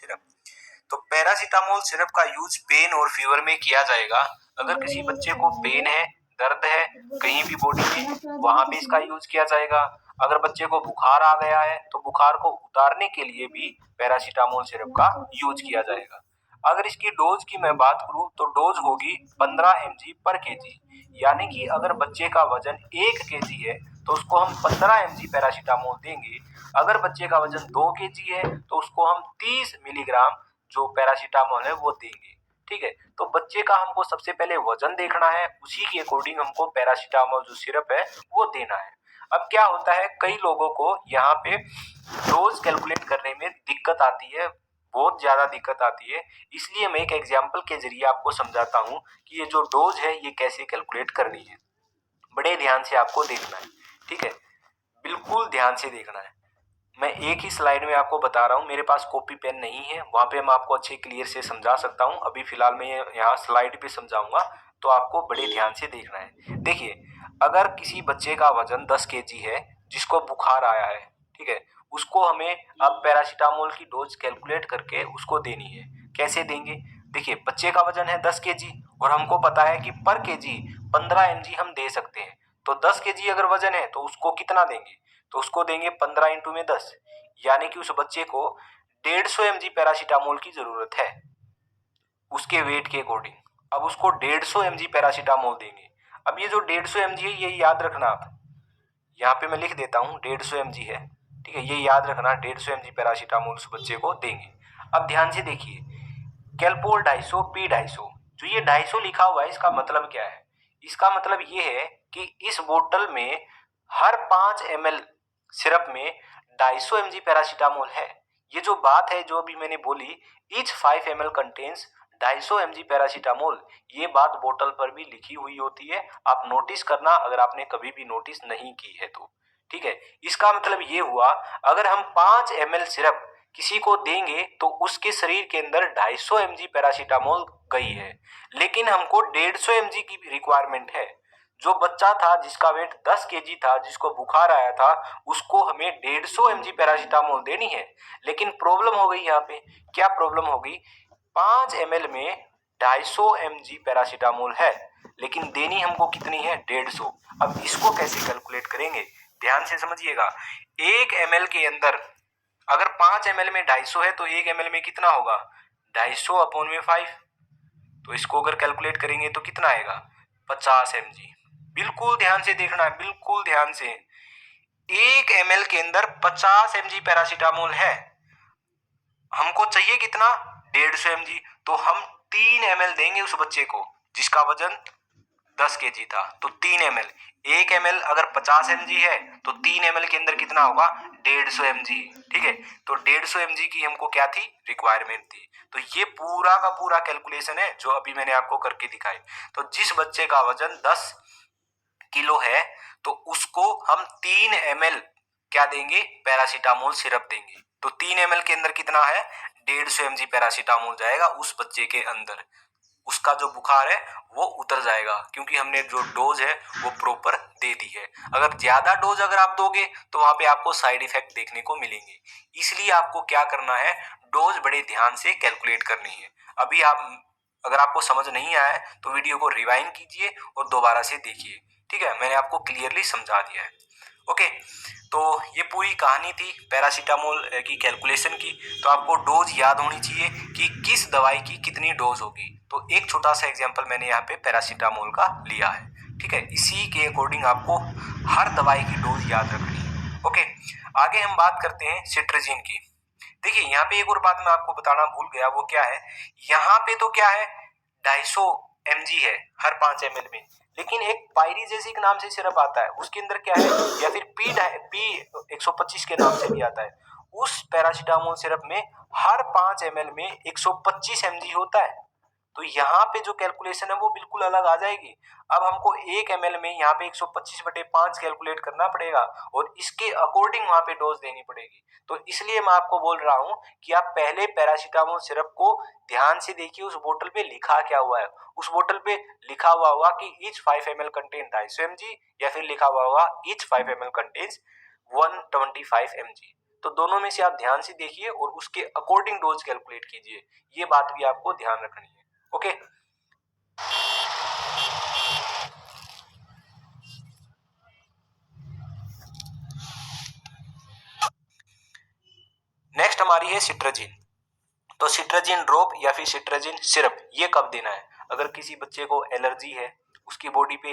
Syrup. तो paracetamol syrup का use pen और फीवर में किया जाएगा। अगर किसी बच्चे को पेन है, दर्द है कहीं भी बॉडी में, वहां पे इसका यूज किया जाएगा। अगर बच्चे को बुखार आ गया है तो बुखार को उतारने के लिए भी पैरासीटामोल सिरप का यूज किया जाएगा। अगर इसकी डोज की मैं बात करूं तो डोज होगी 15 mg पर केजी, यानी कि अगर बच्चे का वजन 1 केजी है तो उसको हम 15 mg पैरासीटामोल देंगे। अगर बच्चे का वजन 2 केजी है तो उसको हम 30 मिलीग्राम जो पैरासीटामोल है वो देंगे। ठीक है, तो बच्चे का हमको सबसे पहले वजन देखना है, उसी के अकॉर्डिंग हमको पैरासीटामोल जो सिरप है वो देना है। अब क्या होता है, कई लोगों को यहाँ पे डोज कैलकुलेट करने में दिक्कत आती है, बहुत ज्यादा दिक्कत आती है। इसलिए मैं एक एग्जाम्पल के जरिए आपको समझाता हूँ कि ये जो डोज है ये कैसे कैलकुलेट करनी है। बड़े ध्यान से आपको देखना है, ठीक है, बिल्कुल ध्यान से देखना है। मैं एक ही स्लाइड में आपको बता रहा हूँ, मेरे पास कॉपी पेन नहीं है, वहां पे मैं आपको अच्छे क्लियर से समझा सकता हूँ। अभी फिलहाल मैं यहाँ स्लाइड पे समझाऊंगा, तो आपको बड़े ध्यान से देखना है। देखिए, अगर किसी बच्चे का वजन 10 केजी है, जिसको बुखार आया है, ठीक है, उसको हमें अब पैरासीटामोल की डोज कैलकुलेट करके उसको देनी है। कैसे देंगे? देखिए, बच्चे का वजन है 10 केजी और हमको पता है कि पर केजी 15 mg हम दे सकते हैं। तो 10 केजी अगर वजन है तो उसको कितना देंगे? तो उसको देंगे 15 इंटू में 10, यानी कि उस बच्चे को 150 mg पैरासीटामोल की जरूरत है उसके वेट के अकॉर्डिंग। अब उसको 150 mg पैरासीटामोल देंगे। अब ये जो 150 mg है ये याद रखना आप, यहाँ पे मैं लिख देता हूँ 150 mg है, ठीक है, ये याद रखना 150 mg पैरासीटामोल उस बच्चे को देंगे। अब ध्यान से देखिए, कैलपोल 250 पी 250, जो ये 250 लिखा हुआ है इसका मतलब क्या है? इसका मतलब ये है कि इस बोतल में हर 5 ml सिरप में 250 mg पैरासीटामोल है। ये जो बात है जो अभी मैंने बोली, each 5 ml contains 250 mg paracetamol, ये बात बोतल पर भी लिखी हुई होती है। आप नोटिस करना अगर आपने कभी भी नोटिस नहीं की है तो, ठीक है। इसका मतलब ये हुआ, अगर हम 5 ml सिरप किसी को देंगे तो उसके शरीर के अंदर 250 mg पैरासीटामोल गई है, लेकिन हमको 150 mg की रिक्वायरमेंट है। जो बच्चा था जिसका वेट 10 केजी था, जिसको बुखार आया था, उसको हमें 150 mg पैरासीटामोल देनी है। लेकिन प्रॉब्लम हो गई यहाँ पे, क्या प्रॉब्लम हो गई? 5 ml में 250 mg पैरासीटामोल है, लेकिन देनी हमको कितनी है? 150। अब इसको कैसे कैलकुलेट करेंगे? ध्यान से समझिएगा। 1 ml के अंदर अगर 5 ml में 250 है तो 1 ml में कितना होगा? 250 अपॉन में 5। तो इसको अगर कैलकुलेट करेंगे तो कितना आएगा? 50 mg। बिल्कुल ध्यान से देखना है, बिल्कुल ध्यान से। 1 ml के अंदर 50 mg पैरासीटामोल है, हमको चाहिए कितना? 150 mg। तो हम 3 ml देंगे उस बच्चे को जिसका वजन 10 केजी था, तो 3 ml। 1 ml अगर 50 mg है तो 3 ml के अंदर कितना होगा? 150 mg, ठीक है। तो 150 mg की हमको क्या थी? रिक्वायरमेंट थी। तो ये पूरा का पूरा कैलकुलेशन है जो अभी मैंने आपको करके दिखाई। तो जिस बच्चे का वजन 10 किलो है तो उसको हम 3 ml क्या देंगे? पैरासीटामोल सिरप देंगे। तो 3 ml के अंदर कितना है? 150 mg पैरासीटामोल जाएगा उस बच्चे के अंदर। उसका जो बुखार है वो उतर जाएगा, क्योंकि हमने जो डोज है वो प्रॉपर दे दी है। अगर ज्यादा डोज अगर आप दोगे तो वहां पे आपको साइड इफेक्ट देखने को मिलेंगे। इसलिए आपको क्या करना है? डोज बड़े ध्यान से कैलकुलेट करनी है। अभी आप अगर आपको समझ नहीं आया है तो वीडियो को रिवाइंड कीजिए और दोबारा से देखिए, ठीक है। मैंने आपको क्लियरली समझा दिया है। ओके, तो ये पूरी कहानी थी पैरासीटामोल की कैलकुलेशन की। तो आपको डोज याद होनी चाहिए कि किस दवाई की कितनी डोज होगी। तो एक छोटा सा एग्जांपल मैंने यहाँ पे पैरासीटामोल का लिया है, ठीक है। इसी के अकॉर्डिंग आपको हर दवाई की डोज याद रखनी है। ओके, आगे हम बात करते हैं सिट्रजिन की। देखिए, यहाँ पे एक और बात मैं आपको बताना भूल गया, वो क्या है? यहाँ पे तो क्या है? 250 mg है हर 5 ml में, लेकिन एक पायरीजेसिक नाम से सिरप आता है, उसके अंदर क्या है? या फिर पी 125 के नाम से भी आता है। उस पैरासीटामोल सिरप में हर 5 ml में 125 mg होता है। तो यहाँ पे जो कैलकुलेशन है वो बिल्कुल अलग आ जाएगी। अब हमको 1 ml में यहाँ पे 125/5 कैलकुलेट करना पड़ेगा और इसके अकॉर्डिंग वहां पे डोज देनी पड़ेगी। तो इसलिए मैं आपको बोल रहा हूँ कि आप पहले पैरासीटामोल सिरप को ध्यान से देखिए, उस बोतल पे लिखा क्या हुआ है। उस बोतल पे लिखा हुआ होगा कि ईच 5 ml कंटेन 250 mg, या फिर लिखा हुआ होगा ईच 5 ml कंटेन्स 125 mg। तो दोनों में से आप ध्यान से देखिए और उसके अकॉर्डिंग डोज कैलकुलेट कीजिए, ये बात भी आपको ध्यान रखनी है। ओके, नेक्स्ट हमारी है सिट्राजिन। तो सिट्राजिन ड्रॉप या फिर सिट्राजिन सिरप ये कब देना है? अगर किसी बच्चे को एलर्जी है, उसकी बॉडी पे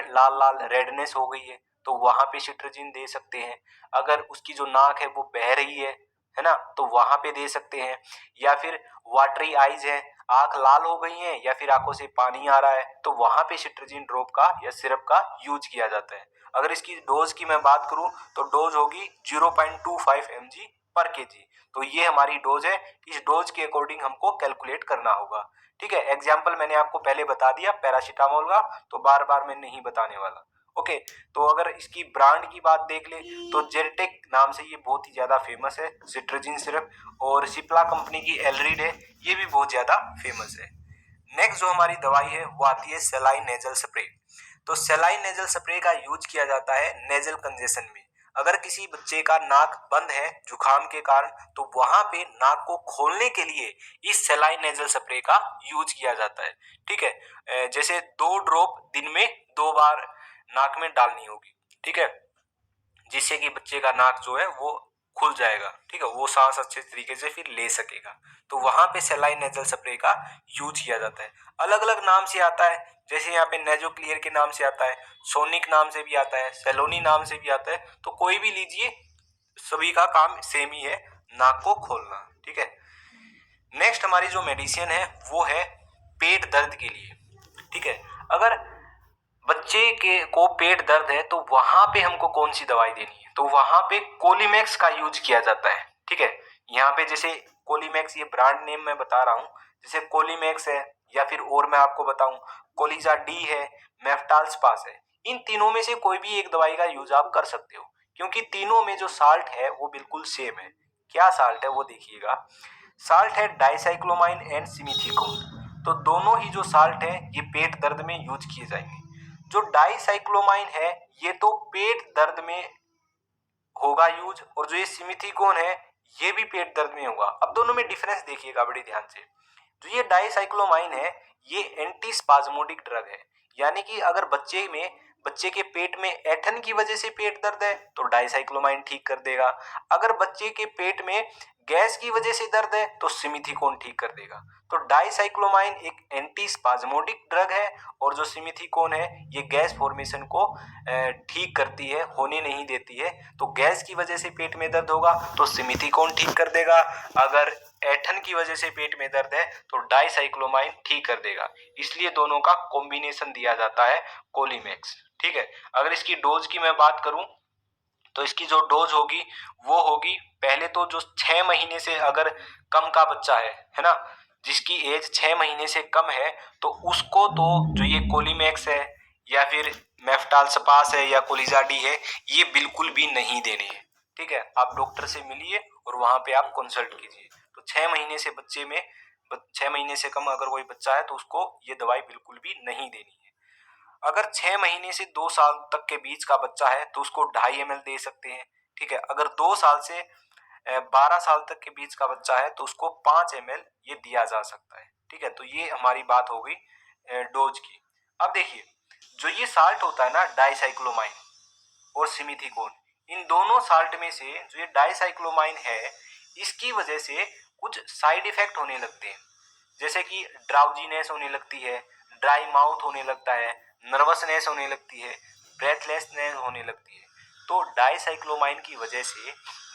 लाल लाल रेडनेस हो गई है, तो वहां पे सिट्राजिन दे सकते हैं। अगर उसकी जो नाक है वो बह रही है ना, तो वहां पे दे सकते हैं। या फिर वाटरी आईज है, आंख लाल हो गई है या फिर आंखों से पानी आ रहा है, तो वहां पे सिट्राजिन ड्रॉप का या सिरप का यूज किया जाता है। अगर इसकी डोज की मैं बात करूं तो डोज होगी 0.25 mg पर केजी। तो ये हमारी डोज है, इस डोज के अकॉर्डिंग हमको कैलकुलेट करना होगा। ठीक है, एग्जाम्पल मैंने आपको पहले बता दिया पैरासीटामोल का, तो बार बार मैं नहीं बताने वाला। ओके, तो अगर इसकी ब्रांड की बात देख ले तो जेरटेक नाम से ये बहुत ही ज्यादा फेमस है सिट्राजिन सिरप, और सिप्ला कंपनी की एलरीड है, ये भी बहुत ज्यादा फेमस है। नेक्स्ट जो हमारी दवाई है वो आती है सेलाइन नेजल स्प्रे। तो सेलाइन नेजल स्प्रे का यूज किया जाता है नेजल कंजेशन में। अगर किसी बच्चे का नाक बंद है जुकाम के कारण, तो वहां पे नाक को खोलने के लिए इस सेलाइन नेजल स्प्रे का यूज किया जाता है। ठीक है, जैसे 2 ड्रॉप दिन में 2 बार नाक में डालनी होगी। ठीक है, जिससे कि बच्चे का नाक जो है वो खुल जाएगा। ठीक है, वो सांस अच्छे तरीके से फिर ले सकेगा। तो वहां पे सेलाइन नेजल स्प्रे का यूज किया जाता है। अलग अलग नाम से आता है, जैसे यहाँ पे नेजो क्लियर के नाम से आता है, सोनिक नाम से भी आता है, सेलोनी नाम से भी आता है। तो कोई भी लीजिए, सभी का काम सेम ही है, नाक को खोलना। ठीक है, नेक्स्ट हमारी जो मेडिसिन है वो है पेट दर्द के लिए। ठीक है, अगर बच्चे के को पेट दर्द है तो वहां पे हमको कौन सी दवाई देनी है? तो वहां पे कोलीमैक्स का यूज किया जाता है। ठीक है, यहाँ पे जैसे कोलीमैक्स, ये ब्रांड नेम मैं बता रहा हूँ, जैसे कोलीमैक्स है, या फिर और मैं आपको बताऊं कोलिजा डी है, मेफ्टाल्सपास है। इन तीनों में से कोई भी एक दवाई का यूज आप कर सकते हो, क्योंकि तीनों में जो साल्ट है वो बिल्कुल सेम है। क्या साल्ट है वो देखिएगा, साल्ट है डाइसाइक्लोमाइन एंड सिमिथीकोन। तो दोनों ही जो साल्ट है ये पेट दर्द में यूज किए जाएंगे। जो डाइसाइक्लोमाइन है ये तो पेट दर्द में होगा यूज, और जो ये सिमिथीकोन है ये भी पेट दर्द में होगा। अब दोनों में डिफरेंस देखिएगा बड़े ध्यान से। जो ये डाइसाइक्लोमाइन है ये एंटी स्पाज्मोडिक ड्रग है, यानी कि अगर बच्चे के पेट में ऐठन की वजह से पेट दर्द है तो डाइसाइक्लोमाइन ठीक कर देगा। अगर बच्चे के पेट में गैस की वजह से दर्द है तो सिमिथीकोन ठीक कर देगा। तो डाइसाइक्लोमाइन एक एंटी स्पाज्मोडिक ड्रग है, और जो सिमिथीकोन है ये गैस फॉर्मेशन को ठीक करती है, होने नहीं देती है। तो गैस की वजह से पेट में दर्द होगा तो सिमिथीकोन ठीक कर देगा, अगर ऐठन की वजह से पेट में दर्द है तो डाइसाइक्लोमाइन ठीक कर देगा। इसलिए दोनों का कॉम्बिनेशन दिया जाता है कोलीमैक्स। ठीक है, अगर इसकी डोज की मैं बात करूं तो इसकी जो डोज होगी वो होगी, पहले तो जो 6 महीने से अगर कम का बच्चा है ना, जिसकी एज 6 महीने से कम है, तो उसको तो जो ये कोलीमैक्स है या फिर मेफ्टाल्सपास है या कोलिजा डी है ये बिल्कुल भी नहीं देने हैं। ठीक है, आप डॉक्टर से मिलिए और वहां पे आप कंसल्ट कीजिए। तो 6 महीने से बच्चे में 6 महीने से कम अगर कोई बच्चा है तो उसको ये दवाई बिल्कुल भी नहीं देनी है। अगर 6 महीने से 2 साल तक के बीच का बच्चा है तो उसको 2.5 ml दे सकते हैं। ठीक है, अगर 2 साल से 12 साल तक के बीच का बच्चा है तो उसको 5 ml ये दिया जा सकता है। ठीक है, तो ये हमारी बात हो गई डोज की। अब देखिए, जो ये साल्ट होता है ना डाइसाइक्लोमाइन और सिमिथीकोन, इन दोनों साल्ट में से जो ये डाइसाइक्लोमाइन है इसकी वजह से कुछ साइड इफेक्ट होने लगते हैं, जैसे कि ड्राउजीनेस होने लगती है, ड्राई माउथ होने लगता है, नर्वसनेस होने लगती है, ब्रेथलेसनेस होने लगती है। तो डाइसाइक्लोमाइन की वजह से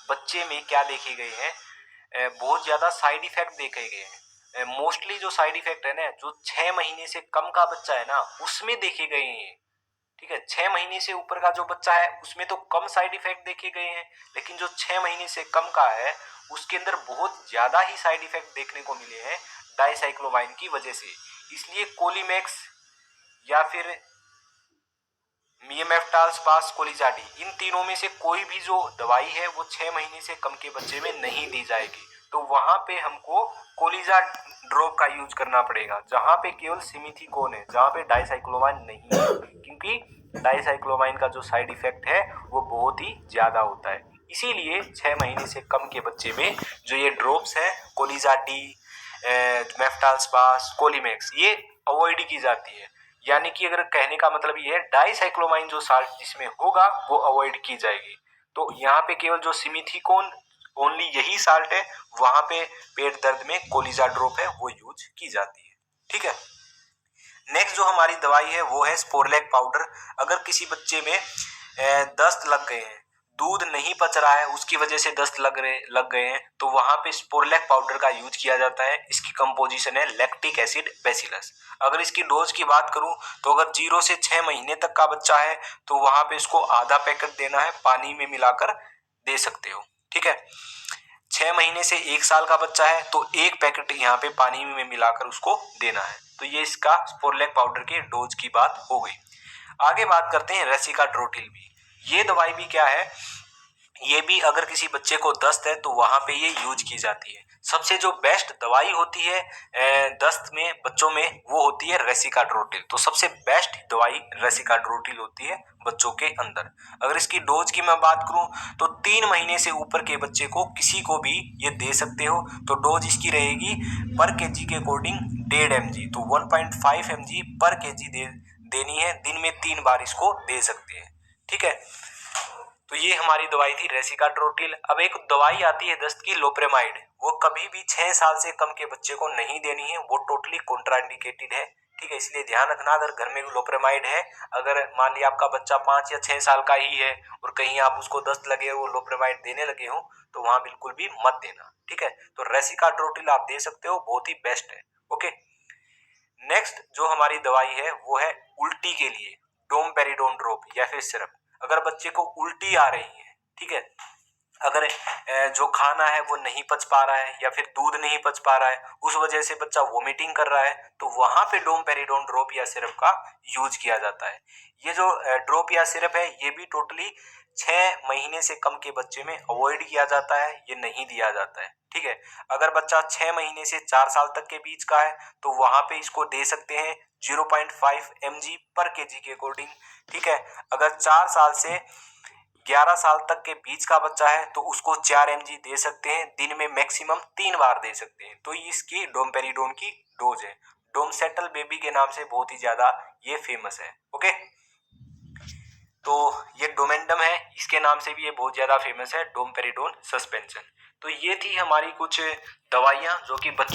बच्चे में क्या देखे गए हैं, बहुत ज्यादा साइड इफेक्ट देखे गए हैं। मोस्टली जो साइड इफेक्ट है ना, जो 6 महीने से कम का बच्चा है ना उसमें देखे गए हैं। ठीक है, 6 महीने से ऊपर का जो बच्चा है उसमें तो कम साइड इफेक्ट देखे गए हैं, लेकिन जो 6 महीने से कम का है उसके अंदर बहुत ज्यादा ही साइड इफेक्ट देखने को मिले हैं डाइसाइक्लोमाइन की वजह से। इसलिए कोलीमैक्स या फिर मेफ्टाल्सपास कोलिजाडी, इन तीनों में से कोई भी जो दवाई है वो 6 महीने से कम के बच्चे में नहीं दी जाएगी। तो वहां पे हमको कोलिजा ड्रॉप का यूज करना पड़ेगा, जहां पे केवल सिमिथीकोन है, जहां पे डाइसाइक्लोमाइन नहीं है, क्योंकि डाइसाइक्लोमाइन का जो साइड इफेक्ट है वो बहुत ही ज्यादा होता है। इसीलिए 6 महीने से कम के बच्चे में जो ये ड्रॉप्स है कोलिजा डी, मेफ्टाल्सपास, कोलीमैक्स, ये अवॉइड की जाती है। यानी कि अगर कहने का मतलब ये है डाइसाइक्लोमाइन जो साल्ट जिसमें होगा वो अवॉइड की जाएगी। तो यहाँ पे केवल जो सिमिथिकोन ओनली यही साल्ट है, वहां पे पेट दर्द में कोलिजा ड्रॉप है वो यूज की जाती है। ठीक है, नेक्स्ट जो हमारी दवाई है वो है स्पोरलैक पाउडर। अगर किसी बच्चे में दस्त लग गए हैं, दूध नहीं पच रहा है, उसकी वजह से दस्त लग गए हैं, तो वहां पे स्पोरलैक पाउडर का यूज किया जाता है। इसकी कंपोजिशन है लैक्टिक एसिड बेसिलस। अगर इसकी डोज की बात करूं तो अगर 0 से 6 महीने तक का बच्चा है तो वहां पे इसको आधा पैकेट देना है, पानी में मिलाकर दे सकते हो। ठीक है, 6 महीने से 1 साल का बच्चा है तो 1 पैकेट यहाँ पे पानी में मिलाकर उसको देना है। तो ये इसका स्पोरलैक पाउडर के डोज की बात हो गई। आगे बात करते हैं रेसिकाट्रोटिल भी। ये दवाई भी क्या है, ये भी अगर किसी बच्चे को दस्त है तो वहां पे ये यूज की जाती है। सबसे जो बेस्ट दवाई होती है दस्त में बच्चों में वो होती है रेसिकाट्रोटिल। तो सबसे बेस्ट दवाई रेसिकाट्रोटिल होती है बच्चों के अंदर। अगर इसकी डोज की मैं बात करूं तो 3 महीने से ऊपर के बच्चे को किसी को भी ये दे सकते हो। तो डोज इसकी रहेगी पर केजी के अकॉर्डिंग 1.5 mg, तो 1.5 mg पर केजी देनी है। दिन में 3 बार इसको दे सकते हैं। ठीक है, तो ये हमारी दवाई थी रेसिकाट्रोटिल। अब एक दवाई आती है दस्त की लोप्रेमाइड, वो कभी भी 6 साल से कम के बच्चे को नहीं देनी है, वो टोटली कॉन्ट्राइंडिकेटेड है। ठीक है, इसलिए ध्यान रखना अगर घर में लोप्रेमाइड है, अगर मान लिया आपका बच्चा 5 या 6 साल का ही है और कहीं आप उसको दस्त लगे और वो लोप्रेमाइड देने लगे हो तो वहां बिल्कुल भी मत देना। ठीक है, तो रेसिकाट्रोटिल आप दे सकते हो, बहुत ही बेस्ट है। ओके, नेक्स्ट जो हमारी दवाई है वो है उल्टी के लिए डोमपेरिडोन ड्रॉप या फिर सिरप। अगर बच्चे को उल्टी आ रही है, ठीक है, अगर जो खाना है वो नहीं पच पा रहा है या फिर दूध नहीं पच पा रहा है, उस वजह से बच्चा वोमिटिंग कर रहा है, तो वहां पे डोमपेरिडोन ड्रॉप या सिरप का यूज किया जाता है। ये जो ड्रॉप या सिरप है ये भी टोटली 6 महीने से कम के बच्चे में अवॉइड किया जाता है, ये नहीं दिया जाता है। ठीक है, अगर बच्चा 6 महीने से 4 साल तक के बीच का है तो वहां पे इसको दे सकते हैं 0.5 mg पर केजी के अकॉर्डिंग। ठीक है, अगर 4 साल से 11 साल तक के बीच का बच्चा है तो उसको 4 mg दे सकते हैं, दिन में मैक्सिमम 3 बार दे सकते हैं। तो इसकी डोमपेरिडोन की डोज है। डोमसेटल बेबी के नाम से बहुत ही ज्यादा ये फेमस है। ओके, तो ये डोमेंडम है, इसके नाम से भी ये बहुत ज्यादा फेमस है, डोमपेरिडोन सस्पेंशन। तो ये थी हमारी कुछ दवाइयां जो कि बच्चों